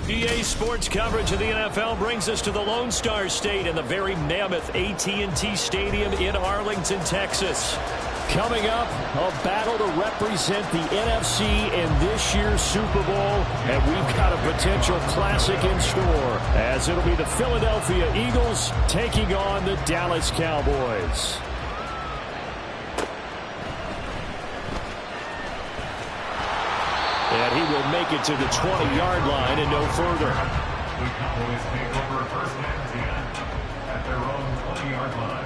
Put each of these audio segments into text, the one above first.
EA Sports coverage of the NFL brings us to the Lone Star State in the very mammoth AT&T Stadium in Arlington, Texas. Coming up, a battle to represent the NFC in this year's Super Bowl, and we've got a potential classic in store, as it'll be the Philadelphia Eagles taking on the Dallas Cowboys. And he will make it to the 20-yard line and no further. The Cowboys take over first and 10 at their own 20-yard line.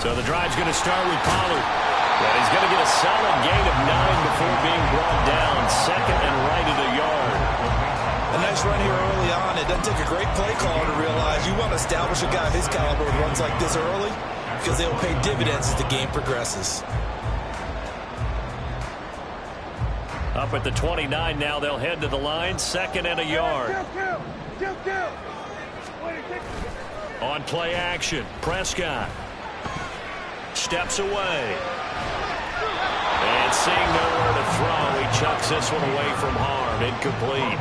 So the drive's going to start with Pollard. And he's going to get a solid gain of 9 before being brought down. Second and right at a yard. A nice run here early on. It doesn't take a great play caller to realize you want to establish a guy of his caliber who runs like this early, because they'll pay dividends as the game progresses. Up at the 29 now, they'll head to the line. Second and a yard. On play action, Prescott steps away. And seeing nowhere to throw, he chucks this one away from harm. Incomplete.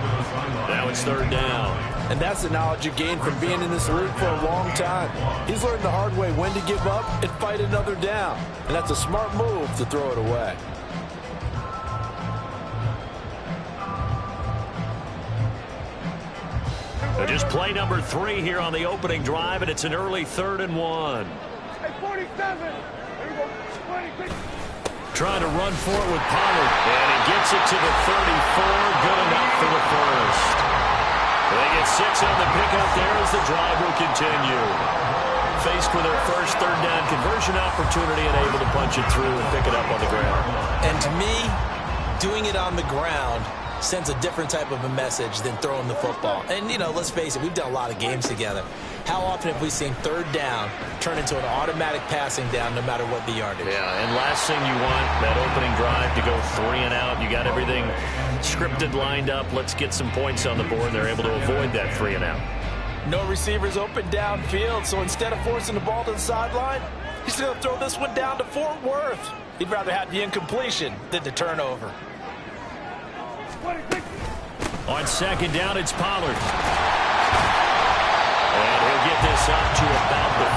Now it's third down. And that's the knowledge you gain from being in this league for a long time. He's learned the hard way when to give up and fight another down. And that's a smart move to throw it away. So just play number 3 here on the opening drive, and it's an early 3rd and 1. Hey, 47. Here we go. 26. Trying to run for it with Pollard, and he gets it to the 34. Good enough for the first. They get 6 on the pickup there as the drive will continue. Faced with their first third down conversion opportunity and able to punch it through and pick it up on the ground. And to me, doing it on the ground sends a different type of a message than throwing the football. And, you know, let's face it, we've done a lot of games together. How often have we seen third down turn into an automatic passing down no matter what the yardage? Yeah, and last thing you want, that opening drive to go 3 and out. You got everything scripted, lined up. Let's get some points on the board. They're able to avoid that 3 and out. No receivers open downfield, so instead of forcing the ball to the sideline, he's going to throw this one down to Fort Worth. He'd rather have the incompletion than the turnover. On second down, it's Pollard. And he'll get this up to about the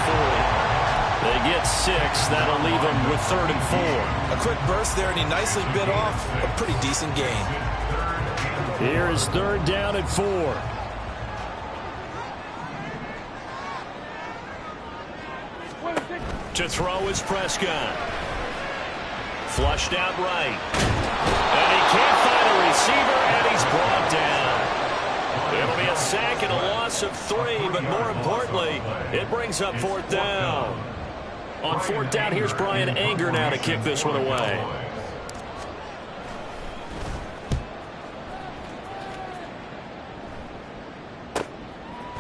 40. They get 6. That'll leave him with 3rd and 4. A quick burst there, and he nicely bit off a pretty decent gain. Here is 3rd down and 4. To throw is Prescott. Flushed out right. And he can't find a receiver, and he's brought down. It'll be a sack and a loss of 3, but more importantly, it brings up 4th down. On 4th down, here's Brian Anger now to kick this one away.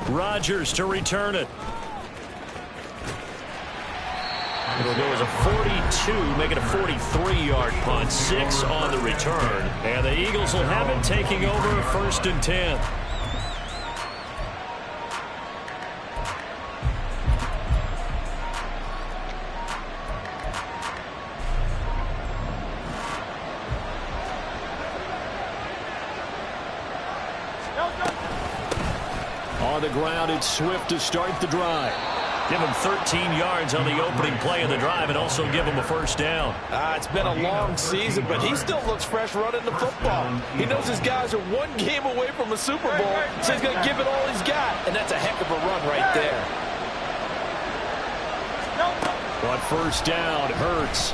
Rodgers to return it. It'll go as a 42, make it a 43-yard punt. 6 on the return. And the Eagles will have it, taking over 1st and 10. On the ground, it's Swift to start the drive. Give him 13 yards on the opening play of the drive and also give him a 1st down. It's been a long season, but he still looks fresh running the football. He knows his guys are 1 game away from a Super Bowl, so he's going to give it all he's got. And that's a heck of a run right there. On 1st down, Hurts.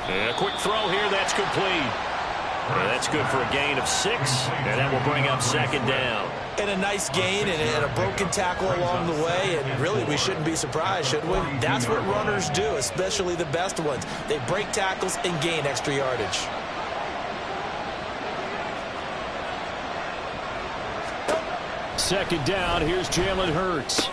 And a quick throw here, that's complete. And that's good for a gain of 6, and that will bring up 2nd down. And a nice gain and a broken tackle along the way, and really we shouldn't be surprised, should we? That's what runners do, especially the best ones. They break tackles and gain extra yardage. Second down, here's Jalen Hurts.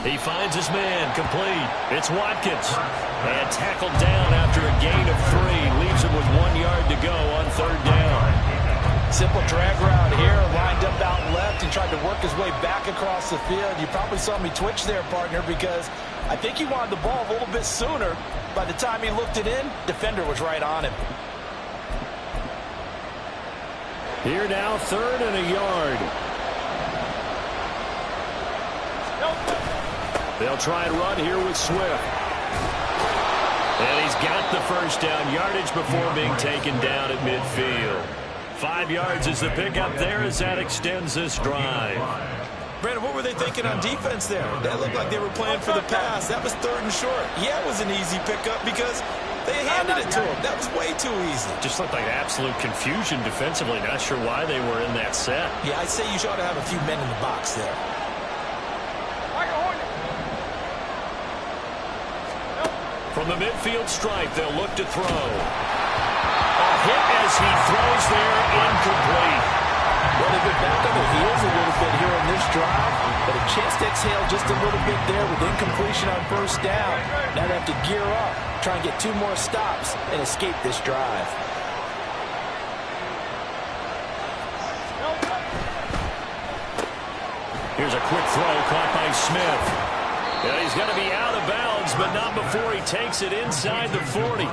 He finds his man, complete. It's Watkins. And tackled down after a gain of 3. Leaves him with 1 yard to go on 3rd down. Simple drag route here, lined up and tried to work his way back across the field. You probably saw me twitch there, partner, because I think he wanted the ball a little bit sooner. By the time he looked it in, defender was right on him. Here now, 3rd and a yard. They'll try and run here with Swift. And he's got the first down yardage before being taken down at midfield. 5 yards is the pickup there as that extends this drive. Brandon, what were they thinking on defense there? That looked like they were playing for the pass. That was 3rd and short. Yeah, it was an easy pickup because they handed it to him. That was way too easy. Just looked like absolute confusion defensively. Not sure why they were in that set. Yeah, I'd say you ought to have a few men in the box there. From the midfield stripe, they'll look to throw. A hit as he throws there, incomplete. Well, they've been back on their heels a little bit here on this drive, but a chance to exhale just a little bit there with incompletion on first down. Now they have to gear up, try and get 2 more stops, and escape this drive. Here's a quick throw caught by Smith. Yeah, he's going to be out of bounds, but not before he takes it inside the 40.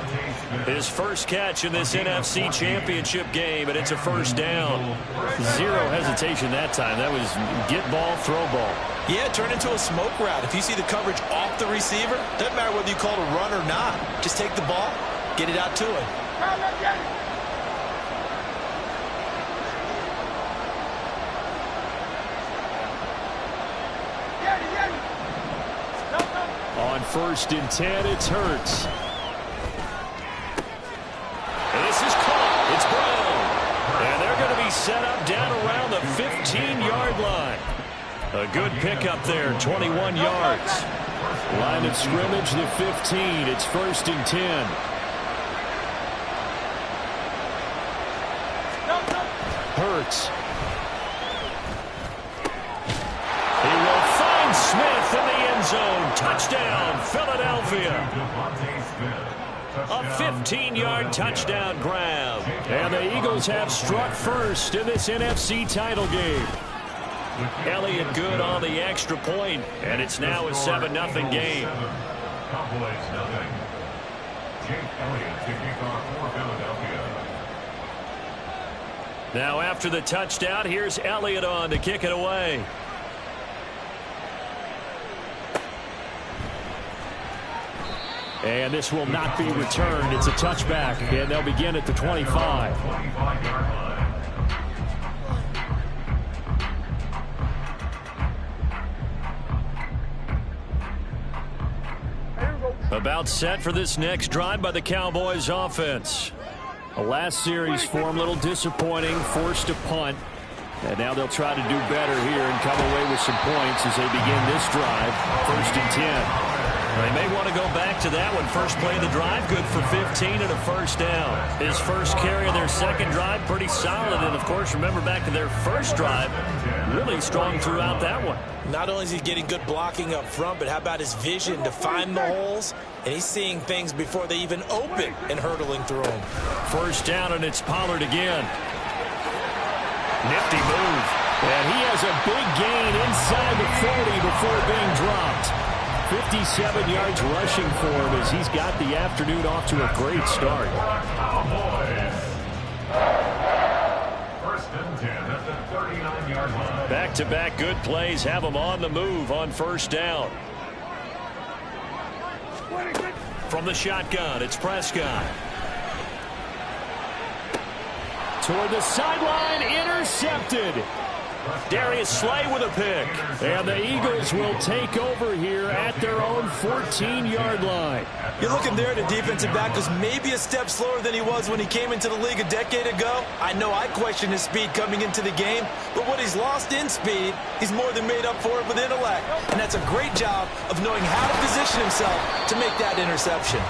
His first catch in this NFC Championship game, and it's a first down. 0 hesitation that time. That was get ball, throw ball. Yeah, it turned into a smoke route. If you see the coverage off the receiver, doesn't matter whether you call it a run or not. Just take the ball, get it out to him. On 1st and 10, it's Hurts. And this is caught. It's Brown. And they're going to be set up down around the 15-yard line. A good pickup there, 21 yards. Line of scrimmage, the 15. It's 1st and 10. Hurts. He will find Smith in the end zone. Touchdown, Philadelphia. A 15-yard touchdown grab. And the Eagles have struck first in this NFC title game. Elliott good on the extra point, and it's now a 7-0 game. Cowboys 0. Jake Elliott taking off for Philadelphia. Now after the touchdown, here's Elliott on to kick it away. And this will not be returned. It's a touchback, and they'll begin at the 25. 25-yard line. About set for this next drive by the Cowboys offense. The last series for them, a little disappointing, forced a punt. And now they'll try to do better here and come away with some points as they begin this drive, 1st and 10. They may want to go back to that one. First play of the drive, good for 15 and a first down. His first carry of their second drive, pretty solid. And, of course, remember back to their first drive, really strong throughout that one. Not only is he getting good blocking up front, but how about his vision to find the holes? And he's seeing things before they even open and hurtling through them. First down, and it's Pollard again. Nifty move. And he has a big gain inside the 40 before being dropped. 57 yards rushing for him as he's got the afternoon off to a great start. First and 10 at the 39-yard line. Back-to-back good plays have him on the move on first down. From the shotgun, it's Prescott. Toward the sideline, intercepted. Darius Slay with a pick. And the Eagles will take over here at their own 14-yard line. You're looking there at a defensive back who's maybe a step slower than he was when he came into the league a decade ago. I know I questioned his speed coming into the game, but what he's lost in speed, he's more than made up for it with intellect. And that's a great job of knowing how to position himself to make that interception.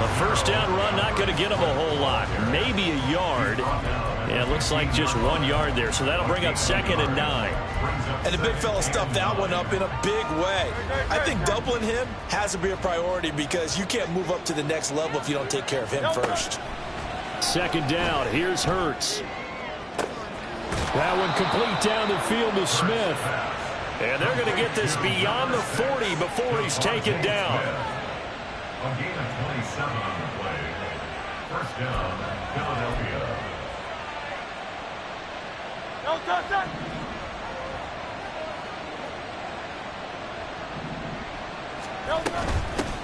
A first down run, not going to get him a whole lot. Maybe a yard. Yeah, it looks like just 1 yard there, so that'll bring up 2nd and 9. And the big fella stuffed that one up in a big way. I think doubling him has to be a priority because you can't move up to the next level if you don't take care of him first. 2nd down, here's Hurts. That one complete down the field to Smith. And they're going to get this beyond the 40 before he's taken down. A gain of 27 on the play. First down, Philadelphia. No touchdown.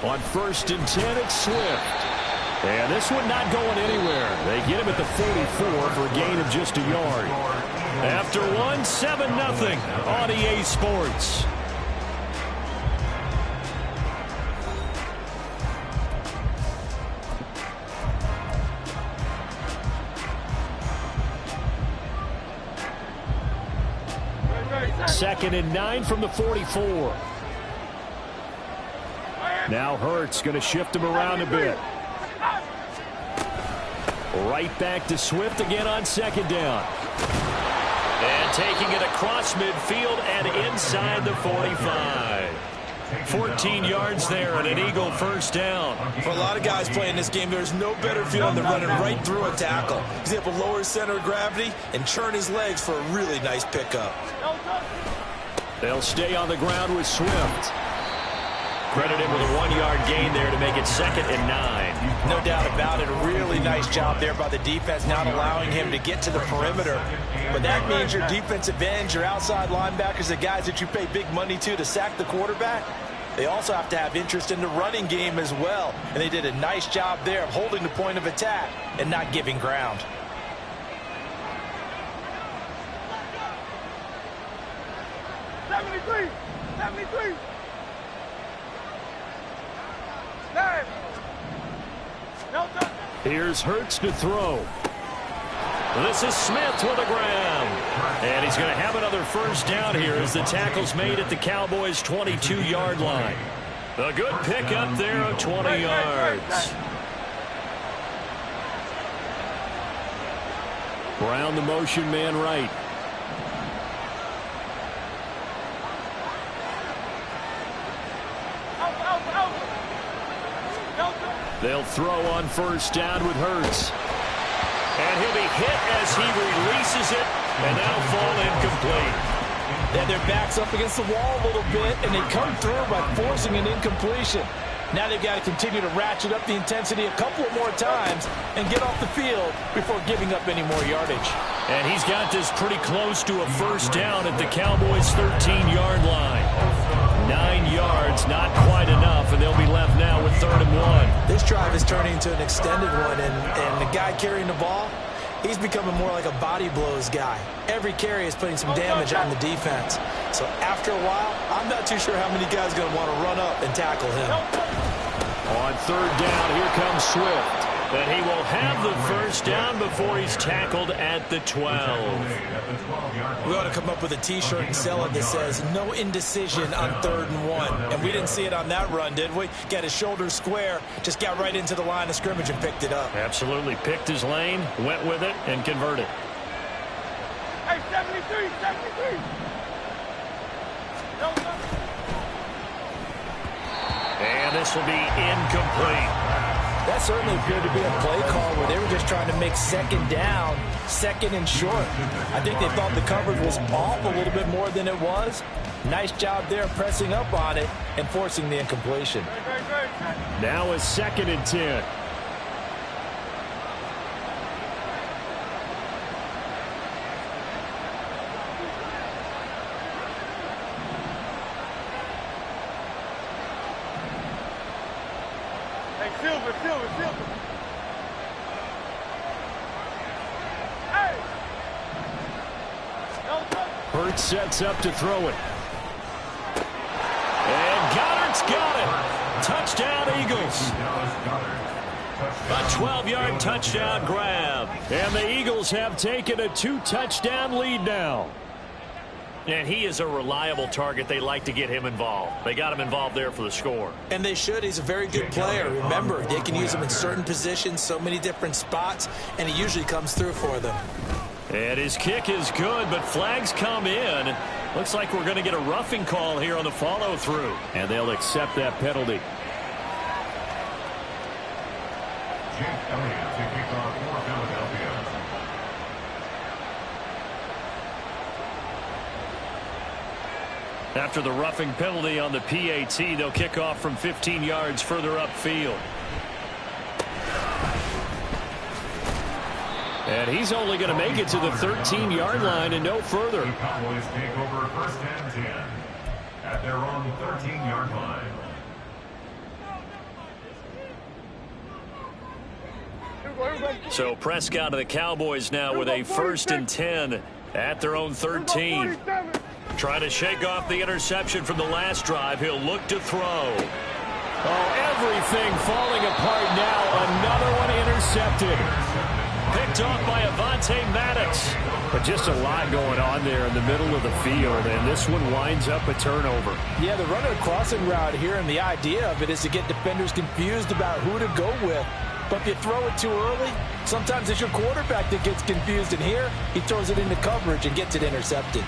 On 1st and 10, it's Swift. And this one not going anywhere. They get him at the 44 for a gain of just a yard. After one, 7-0 on EA Sports. Second and 9 from the 44. Now Hurts going to shift him around a bit. Right back to Swift again on 2nd down. And taking it across midfield and inside the 45. 14 yards there and an Eagle first down. For a lot of guys playing this game, there's no better feeling than running right through a tackle. He's able to lower his center of gravity and churn his legs for a really nice pickup. They'll stay on the ground with Swift. Credit him with a 1-yard gain there to make it 2nd and 9. No doubt about it. A really nice job there by the defense, not allowing him to get to the perimeter. But that means your defensive ends, your outside linebackers, the guys that you pay big money to sack the quarterback, they also have to have interest in the running game as well. And they did a nice job there of holding the point of attack and not giving ground. Here's Hurts to throw. This is Smith with a grab. And he's going to have another first down here as the tackle's made at the Cowboys' 22-yard line. A good pickup there of 20 yards. Brown the motion man right. They'll throw on first down with Hurts. And he'll be hit as he releases it, and that'll fall incomplete. They had their backs up against the wall a little bit, and they come through by forcing an incompletion. Now they've got to continue to ratchet up the intensity a couple of more times and get off the field before giving up any more yardage. And he's got this pretty close to a first down at the Cowboys' 13-yard line. 9 yards, not quite enough, and they'll be left now with 3rd and 1. This drive is turning into an extended one, and the guy carrying the ball, he's becoming more like a body blows guy. Every carry is putting some damage on the defense. So after a while, I'm not too sure how many guys are going to want to run up and tackle him. On 3rd down, here comes Swift. And he will have the first down before he's tackled at the 12. We ought to come up with a T-shirt and sell it that says, no indecision on 3rd and 1. And we didn't see it on that run, did we? Got his shoulders square, just got right into the line of scrimmage and picked it up. Absolutely. Picked his lane, went with it, and converted. Hey, 73, 73. And this will be incomplete. That certainly appeared to be a play call where they were just trying to make 2nd down, 2nd and short. I think they thought the coverage was off a little bit more than it was. Nice job there pressing up on it and forcing the incompletion. Now a 2nd and 10. Silver. Hey! Hurts sets up to throw it. And Goddard's got it. Touchdown, Eagles. A 12-yard touchdown grab. And the Eagles have taken a 2-touchdown lead now. And he is a reliable target. They like to get him involved. They got him involved there for the score. And they should. He's a very good player. Remember, they can use him in certain positions, so many different spots, and he usually comes through for them. And his kick is good, but flags come in. Looks like we're going to get a roughing call here on the follow-through. And they'll accept that penalty. Jake Elliott to kick off for Philadelphia. After the roughing penalty on the PAT, they'll kick off from 15 yards further upfield. And he's only going to make it to the 13-yard line and no further. The Cowboys take over first and 10 at their own 13-yard line. So Prescott of the Cowboys now with a first and 10 at their own 13. Trying to shake off the interception from the last drive. He'll look to throw. Oh, everything falling apart now. Another one intercepted. Picked off by Avonte Maddox. But just a lot going on there in the middle of the field, and this one winds up a turnover. Yeah, the running a crossing route here, and the idea of it is to get defenders confused about who to go with. But if you throw it too early, sometimes it's your quarterback that gets confused, and here he throws it into coverage and gets it intercepted.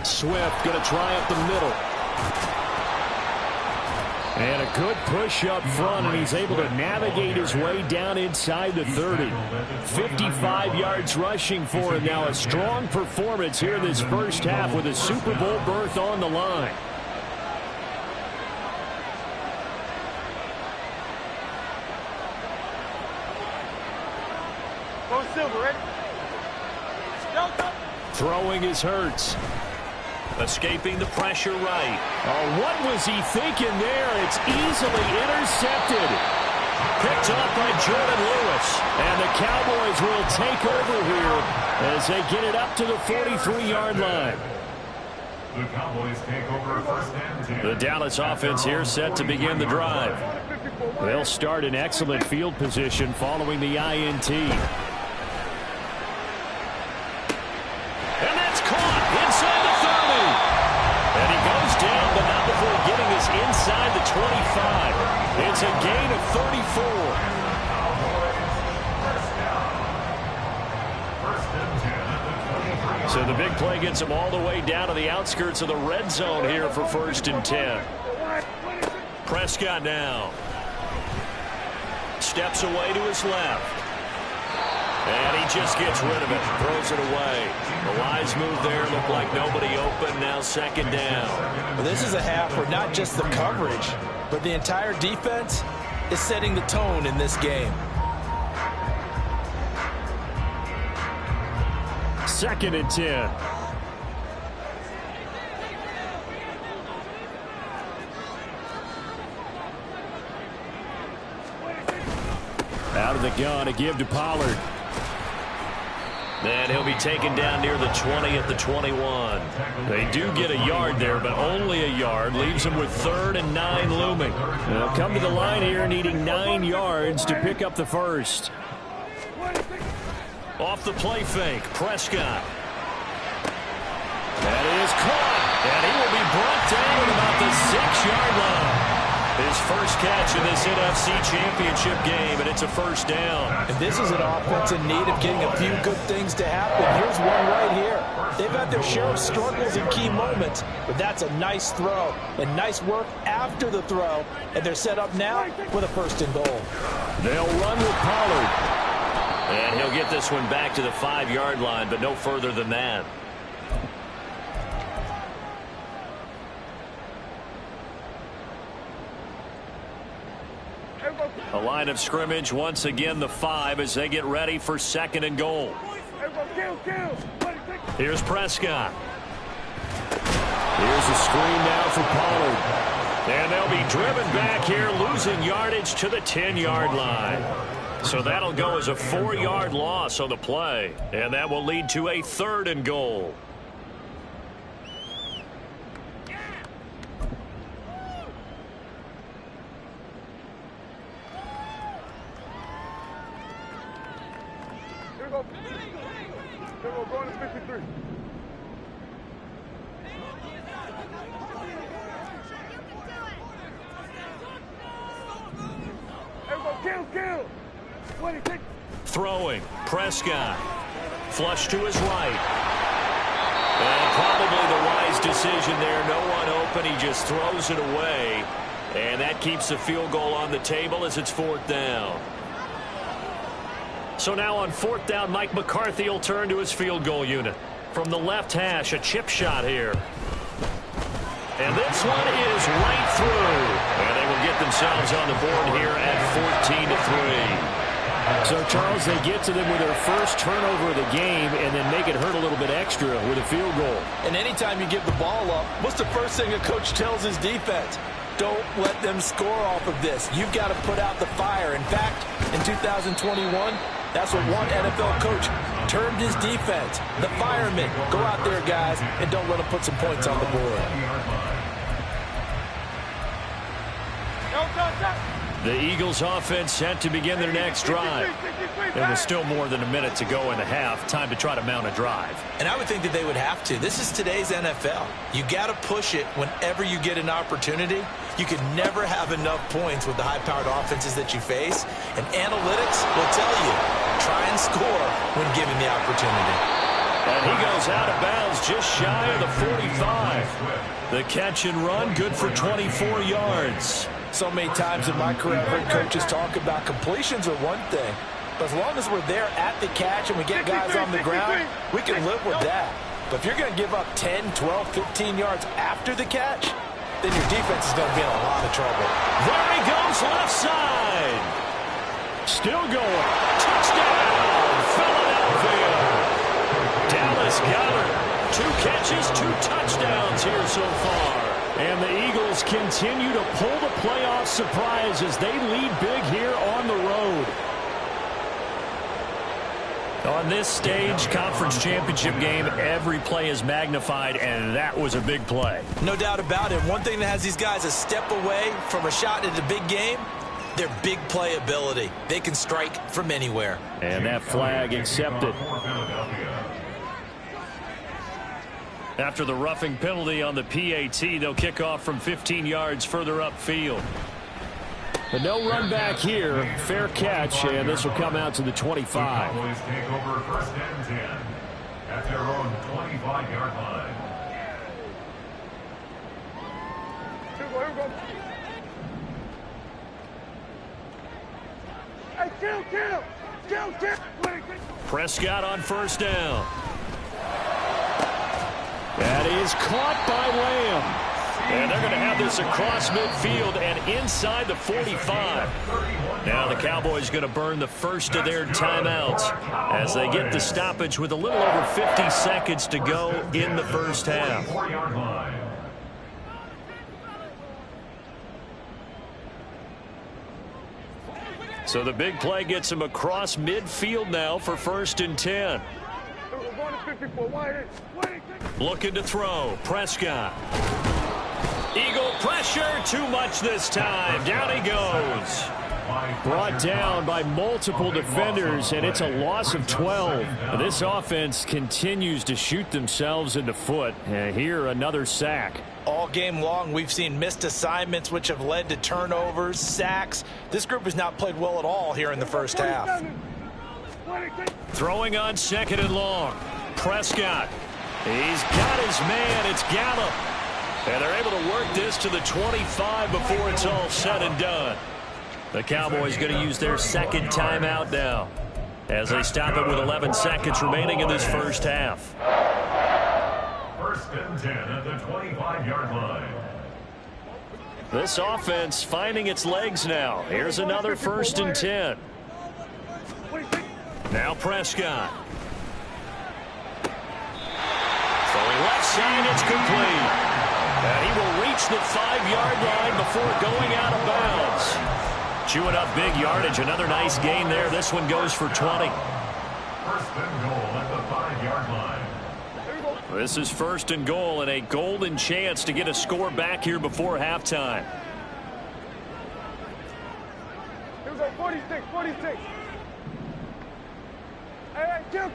Swift going to try up the middle. And a good push up front, and he's able to navigate his way down inside the 30. 55 yards rushing for him now. A strong performance here in this first half with a Super Bowl berth on the line. Go Silver, ready? Throwing is Hurts. Escaping the pressure right. Oh, what was he thinking there? It's easily intercepted. Picked up by Jordan Lewis. And the Cowboys will take over here as they get it up to the 43-yard line. The Cowboys take over first and 10. The Dallas offense here set to begin the drive. They'll start in excellent field position following the INT. And that's caught inside the 30. And he goes down, but not before getting us inside the 25. It's a gain of 34. So the big play gets him all the way down to the outskirts of the red zone here for first and 10. Prescott now. Steps away to his left. And he just gets rid of it. Throws it away. The wise move there. Looked like nobody open. Now second down. Well, this is a half where not just the coverage, but the entire defense is setting the tone in this game. Second and 10. Out of the gun, a give to Pollard. And he'll be taken down near the 20 at the 21. They do get a yard there, but only a yard. Leaves them with 3rd and 9 looming. They'll come to the line here needing 9 yards to pick up the first. Off the play fake, Prescott. That is caught. And he will be brought down at about the 6-yard line. His first catch in this NFC Championship game, and it's a first down. And this is an offense in need of getting a few good things to happen. Here's one right here. They've had their share of struggles in key moments, but that's a nice throw and nice work after the throw. And they're set up now with a first and goal. They'll run with Pollard. And he'll get this one back to the 5-yard line, but no further than that. A line of scrimmage, once again the 5 as they get ready for second and goal. Here's Prescott. Here's a screen now for Pollard. And they'll be driven back here, losing yardage to the 10-yard line. So that'll go as a 4-yard loss on the play. And that will lead to a 3rd and goal. Going to 53. Kill. 26. Throwing, Prescott. Flush to his right. And probably the wise decision there. No one open. He just throws it away. And that keeps the field goal on the table as it's 4th down. So now on 4th down, Mike McCarthy will turn to his field goal unit. From the left hash, a chip shot here. And this one is right through. And they will get themselves on the board here at 14-3. So, Charles, they get to them with their first turnover of the game and then make it hurt a little bit extra with a field goal. And anytime you give the ball up, what's the first thing a coach tells his defense? Don't let them score off of this. You've got to put out the fire. In fact, in 2021, that's what one NFL coach termed his defense. The firemen. Go out there, guys, and don't let them put some points on the board. The Eagles offense set to begin their next drive. There was still more than a minute to go in the half. Time to try to mount a drive. And I would think that they would have to. This is today's NFL. You got to push it whenever you get an opportunity. You can never have enough points with the high-powered offenses that you face. And analytics will tell you, try and score when given the opportunity. And he goes out of bounds just shy of the 45. The catch and run, good for 24 yards. So many times in my career, I've heard coaches talk about completions are one thing. But as long as we're there at the catch and we get guys on the ground, we can live with that. But if you're going to give up 10, 12, 15 yards after the catch, then your defense is going to be in a lot of trouble. There he goes, left side. Still going. Touchdown, Philadelphia. Dallas Goedert. 2 catches, 2 touchdowns here so far. And the Eagles continue to pull the playoff surprise as they lead big here on the road. On this stage, conference championship game, every play is magnified, and that was a big play. No doubt about it. One thing that has these guys a step away from a shot at a big game, their big play ability. They can strike from anywhere. And that flag accepted. After the roughing penalty on the PAT, they'll kick off from 15 yards further upfield. But no run back here. Fair catch, and this will come out to the 25. Cowboys take over 1st and 10 at their own 25-yard line. Hey, kill. Prescott on 1st down. That is caught by Lamb. And they're going to have this across midfield and inside the 45. Now the Cowboys going to burn the first of their timeouts as they get the stoppage with a little over 50 seconds to go in the first half. So the big play gets him across midfield now for 1st and 10. Looking to throw. Prescott. Eagle pressure. Too much this time. Down he goes. Brought down by multiple defenders, and it's a loss of 12. This offense continues to shoot themselves in the foot. And here, another sack. All game long, we've seen missed assignments, which have led to turnovers, sacks. This group has not played well at all here in the first half. Throwing on 2nd and long. Prescott. He's got his man. It's Gallup. And they're able to work this to the 25 before it's all said and done. The Cowboys going to use their 2nd timeout now as they stop it with 11 seconds remaining in this first half. 1st and 10 at the 25-yard line. This offense finding its legs now. Here's another 1st and 10. Now Prescott. Throwing left side, it's complete. And he will reach the 5-yard line before going out of bounds. Chewing up big yardage. Another nice gain there. This one goes for 20. 1st and goal at the 5-yard line. This is 1st and goal and a golden chance to get a score back here before halftime. Here we go, 46. Hey, kill.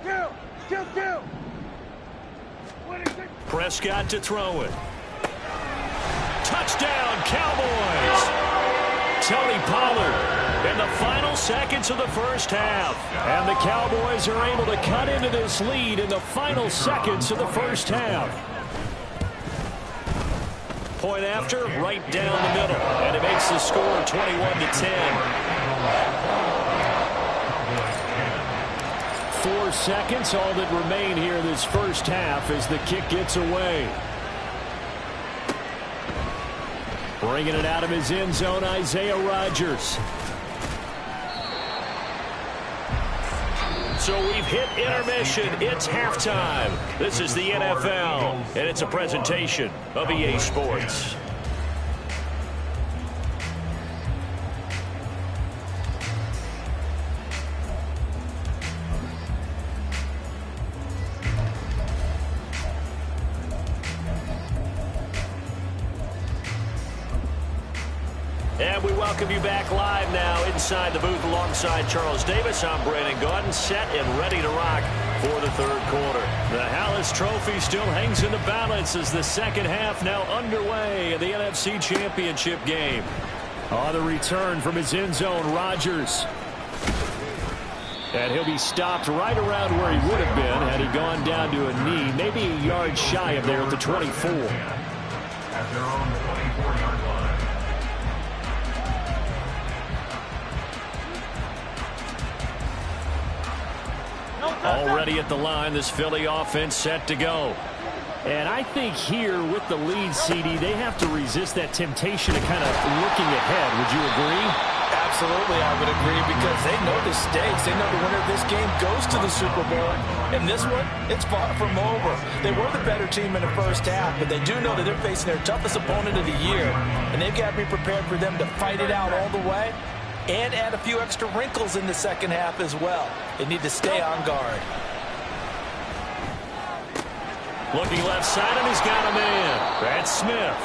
26. Prescott to throw it. Touchdown, Cowboys! Tony Pollard in the final seconds of the first half. And the Cowboys are able to cut into this lead in the final seconds of the first half. Point after, right down the middle. And it makes the score 21-10. 4 seconds, all that remain here this first half as the kick gets away. Bringing it out of his end zone, Isaiah Rodgers. So we've hit intermission. It's halftime. This is the NFL, and it's a presentation of EA Sports. And we welcome you back live now inside the booth alongside Charles Davis. I'm Brandon Gaudin, set and ready to rock for the third quarter. The Hallis Trophy still hangs in the balance as the second half now underway in the NFC Championship game. On the return from his end zone, Rodgers. And he'll be stopped right around where he would have been had he gone down to a knee, maybe a yard shy of there at the 24. At their own 24-yard line. Already at the line, this Philly offense set to go. And I think here with the lead, CD, they have to resist that temptation of kind of looking ahead. Would you agree? Absolutely, I would agree, because they know the stakes. They know the winner of this game goes to the Super Bowl. And this one, it's far from over. They were the better team in the first half, but they do know that they're facing their toughest opponent of the year. And they've got to be prepared for them to fight it out all the way and add a few extra wrinkles in the second half as well. They need to stay on guard. Looking left side, and he's got him in. That's Smith.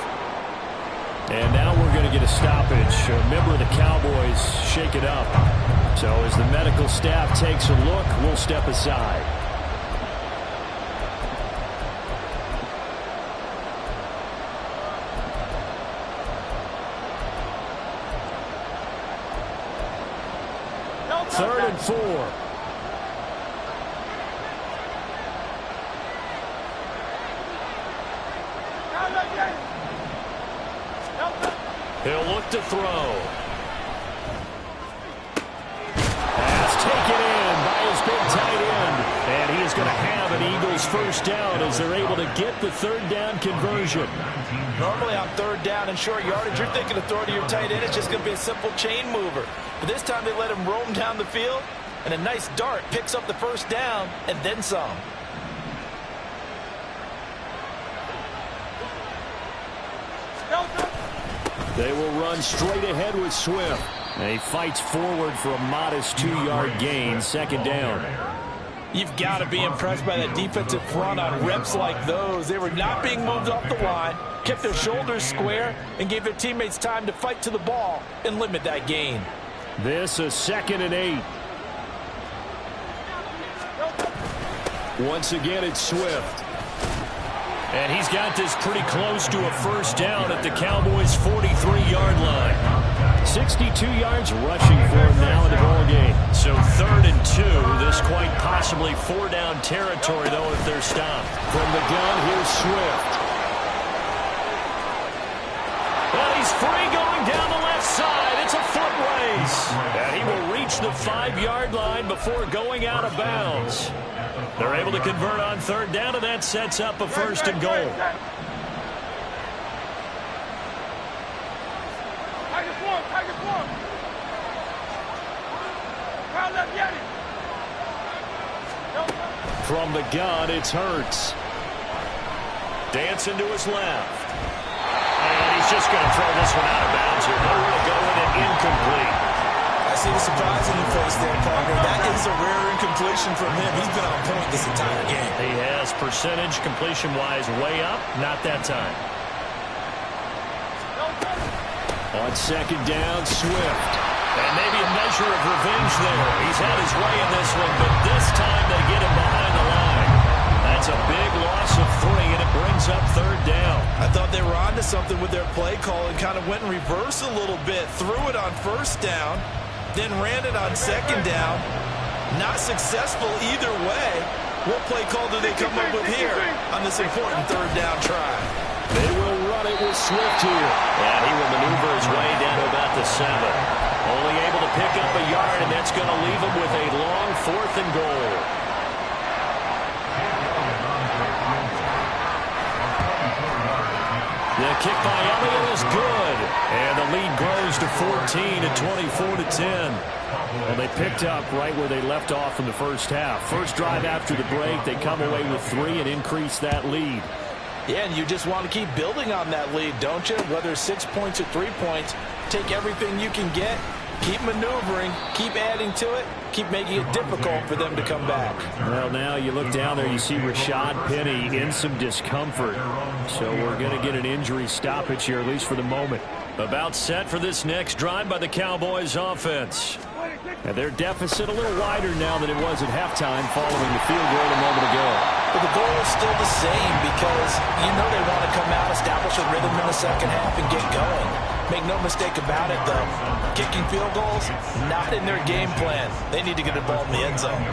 And now we're going to get a stoppage. A member of the Cowboys shake it up. So as the medical staff takes a look, we'll step aside. Third and 4. He'll look to throw. Pass taken in by his big tight end. And he is going to have an Eagles first down as they're able to get the third down conversion. Normally on third down and short yardage, you're thinking of throwing to your tight end. It's just going to be a simple chain mover. But this time they let him roam down the field, and a nice dart picks up the first down and then some. They will run straight ahead with Swift. And he fights forward for a modest 2-yard gain, second down. You've got to be impressed by that defensive front on reps like those. They were not being moved off the line, kept their shoulders square, and gave their teammates time to fight to the ball and limit that gain. This is 2nd and 8. Once again, it's Swift. And he's got this pretty close to a first down at the Cowboys' 43-yard line. 62 yards rushing for him now in the ball game. So 3rd and 2. This quite possibly 4-down territory, though, if they're stopped. From the gun, here's Swift. Well, he's free going down the left side. It's a foot race. And he will reach the 5-yard line before going out of bounds. They're able to convert on third down, and that sets up a 1st and goal. From the gun, it's Hurts. Dancing to his left. And he's just going to throw this one out of bounds here. Nowhere to go with it, incomplete. I see the surprise in your face there, partner. That is a rare incompletion from him. He's been on point this entire game. He has percentage completion-wise way up. Not that time. On second down, Swift. And maybe a measure of revenge there. He's had his way in this one, but this time they get him behind the line. That's a big loss of 3, and it brings up third down. I thought they were onto something with their play call and kind of went in reverse a little bit. Threw it on first down, then ran it on second down. Not successful either way. What play call do they come up with here on this important third down try? They will run it with Swift here. And he will maneuver his way down to about the 7. Only able to pick up a yard, and that's going to leave him with a long 4th and goal. kick by Elliott is good. And the lead grows to 14 at 24-10. Well, they picked up right where they left off in the first half. First drive after the break, they come away with 3 and increase that lead. Yeah, and you just want to keep building on that lead, don't you? Whether it's 6 points or 3 points, take everything you can get, keep maneuvering, keep adding to it, keep making it difficult for them to come back. Well, now you look down there, you see Rashad Penny in some discomfort. So we're going to get an injury stoppage here, at least for the moment. About set for this next drive by the Cowboys offense. And their deficit a little wider now than it was at halftime following the field goal a moment ago. But the goal is still the same because you know they want to come out, establish a rhythm in the second half, and get going. Make no mistake about it, though. Kicking field goals, not in their game plan. They need to get the ball in the end zone.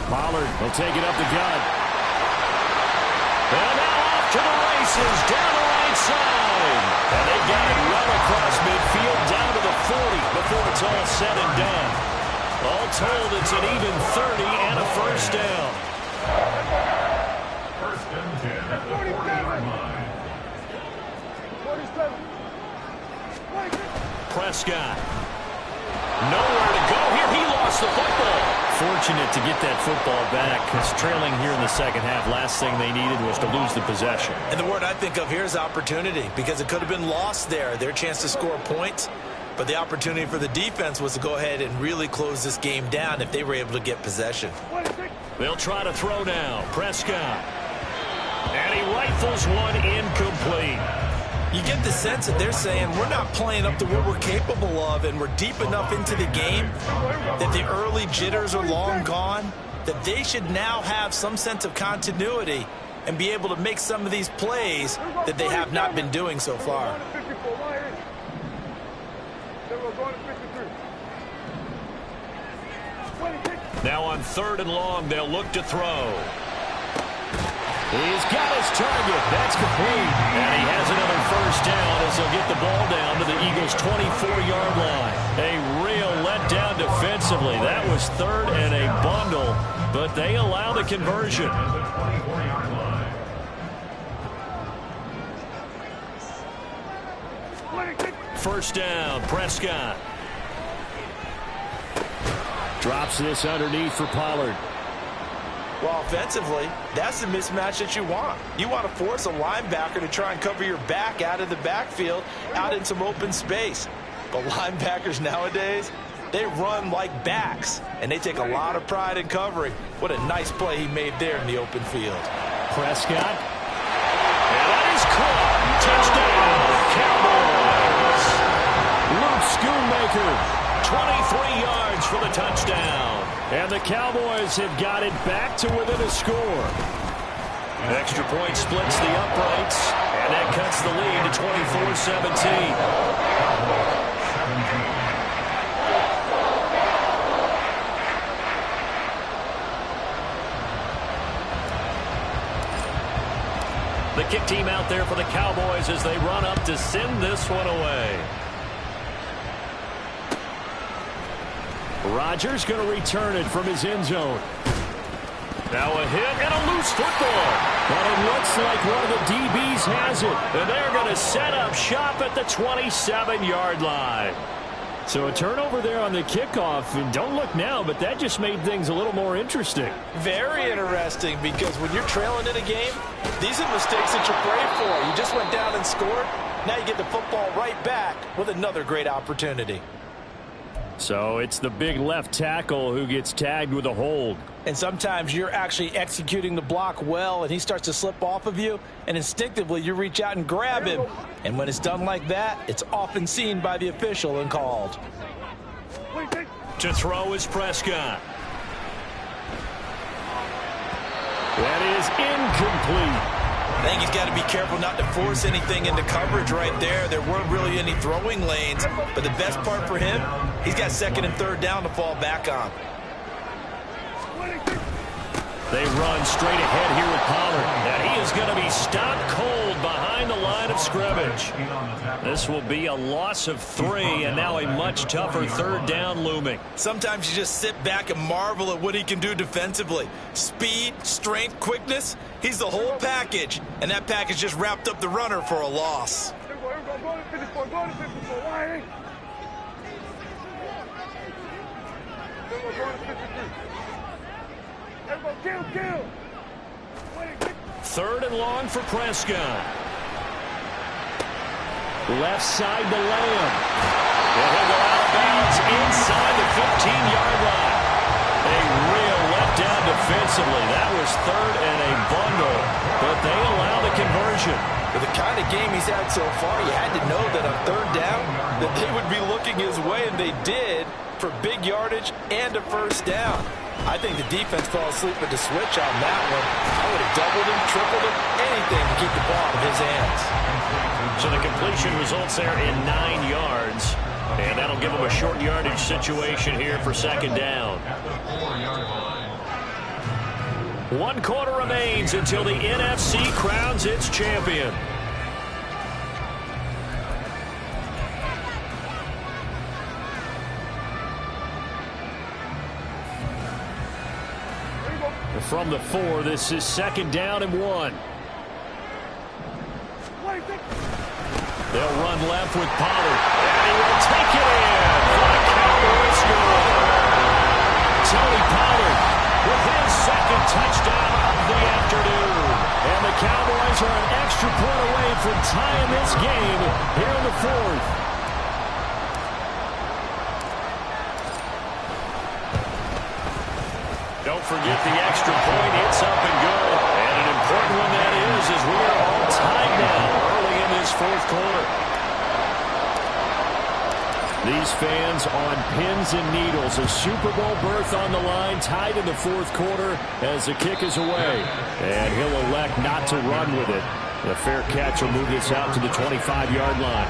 Pollard will take it up the gut. And now off to the races, down the right side. And they got it well across midfield, down to the 40 before it's all said and done. All told, it's an even 30 and a first down. First and 10 at the 40-yard line. Prescott. Nowhere to go here. He lost the football. Fortunate to get that football back because trailing here in the second half, last thing they needed was to lose the possession. And the word I think of here is opportunity because it could have been lost there. Their chance to score points. But the opportunity for the defense was to go ahead and really close this game down if they were able to get possession. They'll try to throw now. Prescott. And he rifles one incomplete. You get the sense that they're saying we're not playing up to what we're capable of and we're deep enough into the game that the early jitters are long gone, that they should now have some sense of continuity and be able to make some of these plays that they have not been doing so far. Now on 3rd and long, they'll look to throw. He's got his target. That's complete. And he has another first down as he'll get the ball down to the Eagles' 24-yard line. A real letdown defensively. That was 3rd and a bundle, but they allow the conversion. First down, Prescott. Drops this underneath for Pollard. Well, offensively, that's the mismatch that you want. You want to force a linebacker to try and cover your back out of the backfield, out in some open space. But linebackers nowadays, they run like backs, and they take a lot of pride in covering. What a nice play he made there in the open field. Prescott. And that is caught. Touchdown, Cowboys. Luke Schoonmaker. 23 yards for the touchdown. And the Cowboys have got it back to within a score. Extra point splits the uprights, and that cuts the lead to 24-17. The kick team out there for the Cowboys as they run up to send this one away. Rodgers going to return it from his end zone. Now a hit and a loose football. But it looks like one of the DBs has it. And they're going to set up shop at the 27-yard line. So a turnover there on the kickoff. And don't look now, but that just made things a little more interesting. Very interesting because when you're trailing in a game, these are mistakes that you pray for. You just went down and scored. Now you get the football right back with another great opportunity. So it's the big left tackle who gets tagged with a hold. And sometimes you're actually executing the block well, and he starts to slip off of you, and instinctively you reach out and grab him. And when it's done like that, it's often seen by the official and called. To throw is Prescott. That is incomplete. I think he's got to be careful not to force anything into coverage right there. There weren't really any throwing lanes, but the best part for him, he's got 2nd and 3rd down to fall back on. They run straight ahead here with Pollard. And he is going to be stopped cold behind the line of scrimmage. This will be a loss of 3, and now a much tougher 3rd down looming. Sometimes you just sit back and marvel at what he can do defensively. Speed, strength, quickness. He's the whole package, and that package just wrapped up the runner for a loss. Go to 54. Go to 54. Why? Go to 53. Everybody, kill. 3rd and long for Prescott. Left side to Lamb. And he'll go out of bounds inside the 15-yard line. A real letdown defensively. That was 3rd and a bundle, but they allow the conversion. For the kind of game he's had so far, you had to know that on 3rd down that they would be looking his way, and they did, for big yardage and a 1st down. I think the defense fell asleep at the switch on that one. I would have doubled him, tripled him, anything to keep the ball in his hands. So the completion results there in 9 yards. And that'll give him a short yardage situation here for 2nd down. 1 quarter remains until the NFC crowns its champion. From the 4, this is 2nd down and 1. They'll run left with Pollard. And he will take it in for the Cowboys score. Tony Pollard with his 2nd touchdown of the afternoon. And the Cowboys are an extra point away from tying this game here in the 4th. Don't forget the extra point. It's up and good. And an important one that is, as we are all tied now early in this 4th quarter. These fans on pins and needles. A Super Bowl berth on the line, tied in the 4th quarter as the kick is away. And he'll elect not to run with it. The fair catch will move this out to the 25-yard line.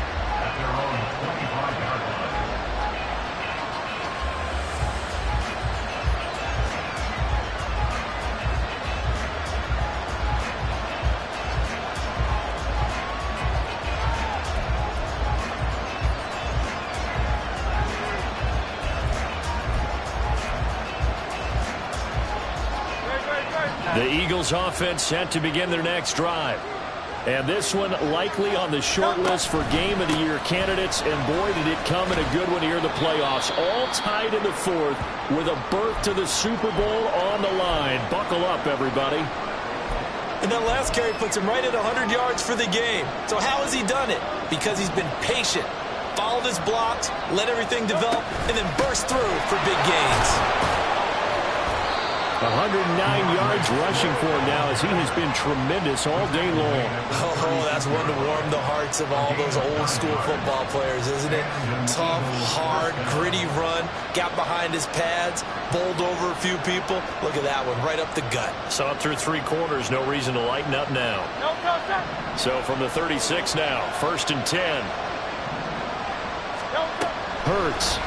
The Eagles offense set to begin their next drive. And this one likely on the short list for Game of the Year candidates. And boy, did it come in a good one here in the playoffs. All tied in the 4th with a berth to the Super Bowl on the line. Buckle up, everybody. And that last carry puts him right at 100 yards for the game. So how has he done it? Because he's been patient, followed his blocks, let everything develop, and then burst through for big gains. 109 yards rushing for him now as he has been tremendous all day long. Oh, that's one to warm the hearts of all those old school football players, isn't it? Tough, hard, gritty run, got behind his pads, bowled over a few people. Look at that one, right up the gut. So up through 3 quarters, no reason to lighten up now. So from the 36 now, 1st and 10. Hurts.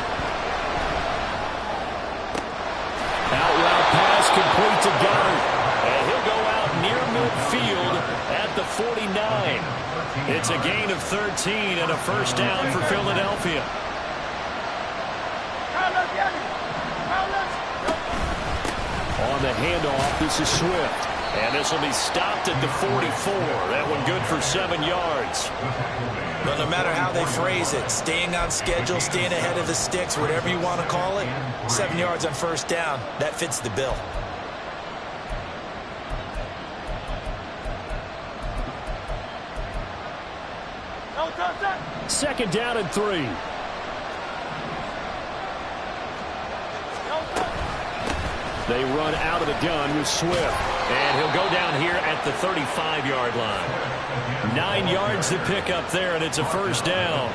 Out route pass complete to Goddard. And he'll go out near midfield at the 49. It's a gain of 13 and a 1st down for Philadelphia. On the handoff, this is Swift. And this will be stopped at the 44. That one good for 7 yards. But no matter how they phrase it, staying on schedule, staying ahead of the sticks, whatever you want to call it, 7 yards on 1st down, that fits the bill. Second down and 3. They run out of the gun with Swift. And he'll go down here at the 35-yard line. 9 yards to pick up there, and it's a 1st down.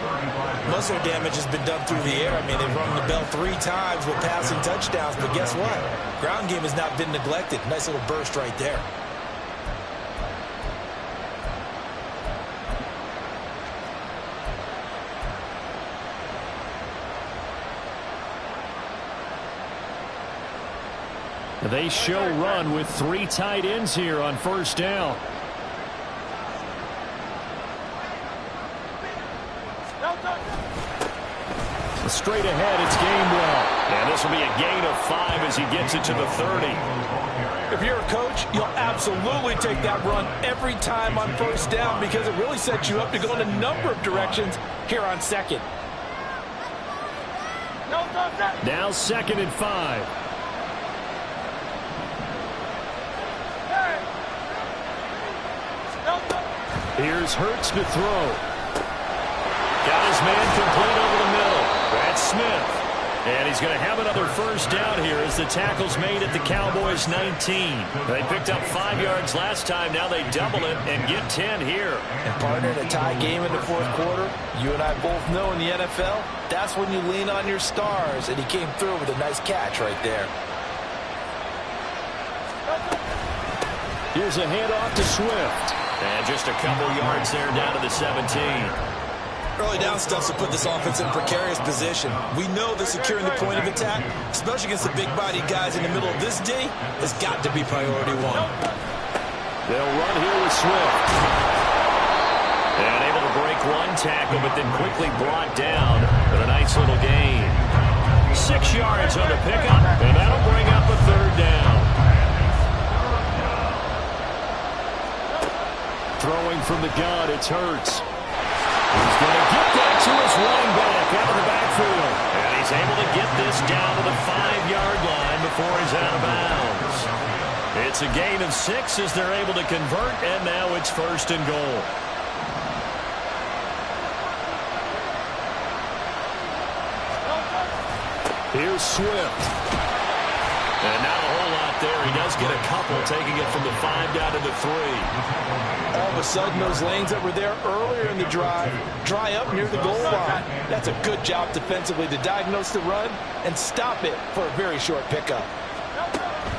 Most of their damage has been done through the air. I mean, they've rung the bell 3 times with passing touchdowns. But guess what? Ground game has not been neglected. Nice little burst right there. They show run with 3 tight ends here on 1st down. Straight ahead, it's Gainwell. And this will be a gain of 5 as he gets it to the 30. If you're a coach, you'll absolutely take that run every time on first down because it really sets you up to go in a number of directions here on second. Now 2nd and 5. Here's Hurts to throw. Got his man complete over the middle. That's Smith. And he's going to have another first down here as the tackle's made at the Cowboys 19. They picked up 5 yards last time. Now they double it and get 10 here. And partner, in a tie game in the fourth quarter, you and I both know in the NFL, that's when you lean on your stars. And he came through with a nice catch right there. Here's a handoff to Swift. And just a couple yards there down to the 17. Early down stuff to put this offense in a precarious position. We know that securing the point of attack, especially against the big-bodied guys in the middle of this D, has got to be priority one. They'll run here with Swift. And able to break one tackle, but then quickly brought down with a nice little gain. 6 yards on the pickup, and that'll bring up a 3rd down. Throwing from the gun, it's Hurts. He's going to get that to his running back out of the backfield. And he's able to get this down to the 5-yard line before he's out of bounds. It's a gain of 6 as they're able to convert, and now it's 1st and goal. Here's Swift. And not a whole lot there. He does get a couple, taking it from the 5 down to the 3. All of a sudden, those lanes that were there earlier in the drive dry up near the goal line. That's a good job defensively to diagnose the run and stop it for a very short pickup.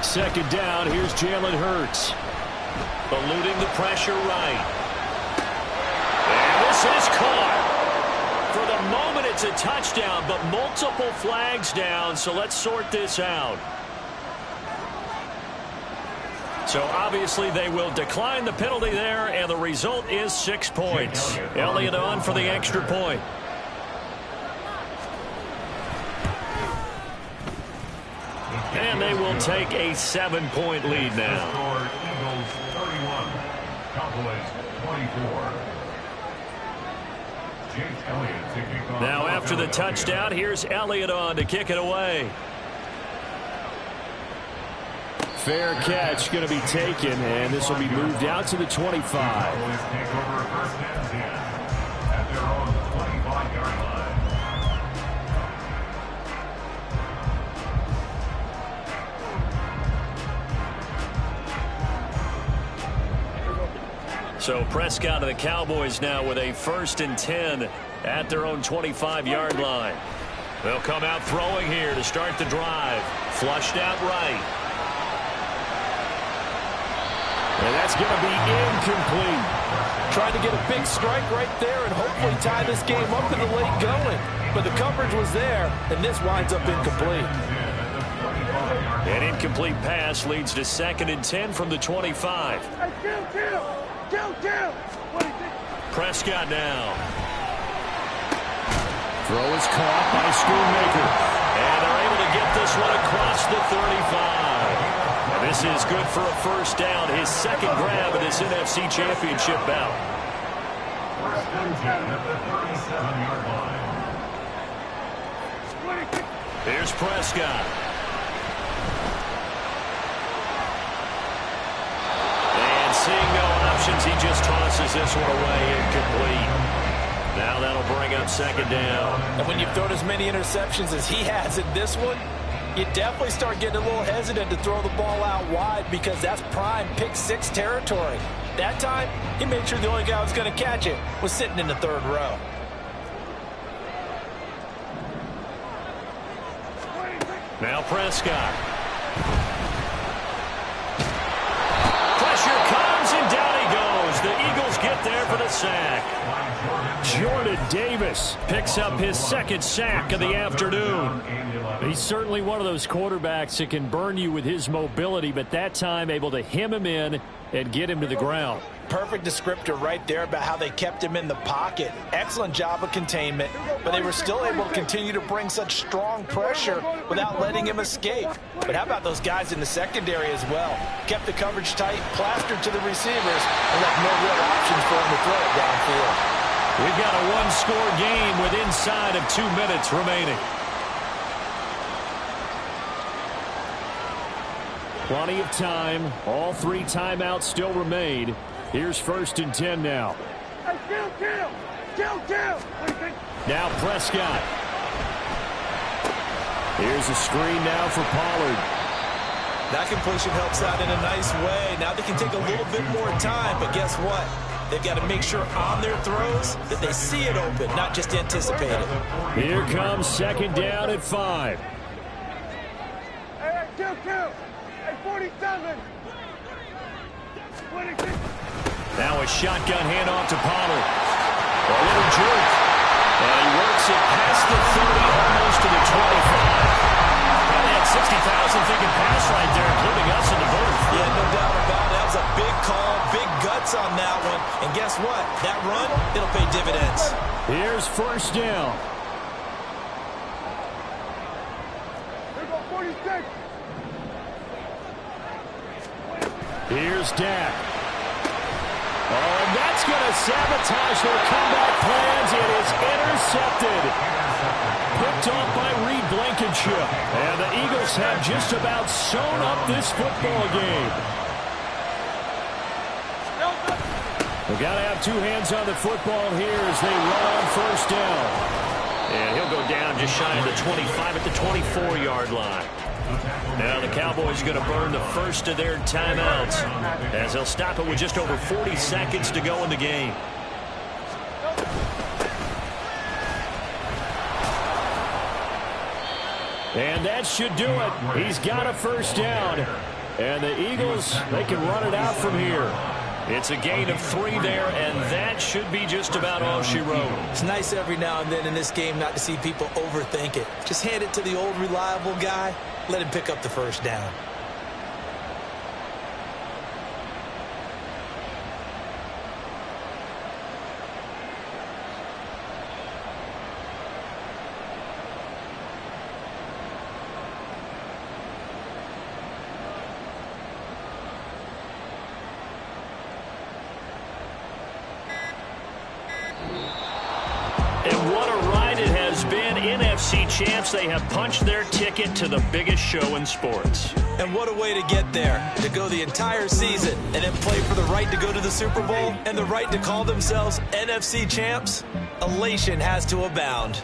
2nd down, here's Jalen Hurts. Eluding the pressure right. And this is caught. For the moment, it's a touchdown, but multiple flags down, so let's sort this out. So obviously they will decline the penalty there, and the result is 6 points. Elliott on for the extra point. And they will take a 7-point lead now. Eagles 31, Cowboys 24. Now after the touchdown, here's Elliott on to kick it away. Fair catch going to be taken, and this will be moved out to the 25. Cowboys take over 1st and 10 at their own 25-yard line. So Prescott of the Cowboys now with a 1st and 10 at their own 25-yard line. They'll come out throwing here to start the drive. Flushed out right. And that's going to be incomplete. Trying to get a big strike right there and hopefully tie this game up in the late going. But the coverage was there, and this winds up incomplete. An incomplete pass leads to 2nd and 10 from the 25. Prescott now. Throw is caught by Schoonmaker. And they're able to get this one across the 35. And this is good for a 1st down, his 2nd grab of this NFC Championship bout. 1st and 10 at the 37-yard line. Here's Prescott. And seeing no options, he just tosses this one away, incomplete. Now that'll bring up 2nd down. And when you've thrown as many interceptions as he has in this one, you definitely start getting a little hesitant to throw the ball out wide because that's prime pick 6 territory. That time, he made sure the only guy who was going to catch it was sitting in the 3rd row. Now Prescott. Pressure comes, and down he goes. The Eagles get there for the sack. Jordan Davis picks up his 2nd sack of the afternoon. He's certainly one of those quarterbacks that can burn you with his mobility, but that time able to hem him in and get him to the ground. Perfect descriptor right there about how they kept him in the pocket. Excellent job of containment, but they were still able to continue to bring such strong pressure without letting him escape. But how about those guys in the secondary as well? Kept the coverage tight, plastered to the receivers, and left no real options for him to throw it downfield. We've got a one-score game with inside of 2 minutes remaining. Plenty of time. All 3 timeouts still remain. Here's 1st and 10 now. Hey, kill. Now Prescott. Here's a screen now for Pollard. That completion helps out in a nice way. Now they can take a little bit more time, but guess what? They've got to make sure on their throws that they see it open, not just anticipate it. Here comes 2nd down at 5. Hey, kill. Hey, 47. 26. Now a shotgun handoff to Pollard. A little jerk. And he works it past the 30, almost to the 25. Probably had 60,000 thinking pass right there, including us in the booth. Yeah, no doubt about it. That was a big call, big guts on that one. And guess what? That run, it'll pay dividends. Here's 1st down. Here go 46. Here's Dak. Oh, and that's going to sabotage their comeback plans. It is intercepted. Picked off by Reed Blankenship. And the Eagles have just about sewn up this football game. They've got to have 2 hands on the football here as they run on 1st down. And he'll go down just shy of the 25 at the 24-yard line. Now the Cowboys going to burn the first of their timeouts as they'll stop it with just over 40 seconds to go in the game. And that should do it. He's got a 1st down. And the Eagles, they can run it out from here. It's a gain of 3 there, and that should be just about all she wrote. It's nice every now and then in this game not to see people overthink it. Just hand it to the old reliable guy. Let him pick up the 1st down. And what a ride it has been. NFC champs, they have punched their ticket to the biggest show in sports. And what a way to get there, to go the entire season and then play for the right to go to the Super Bowl and the right to call themselves NFC champs. Elation has to abound.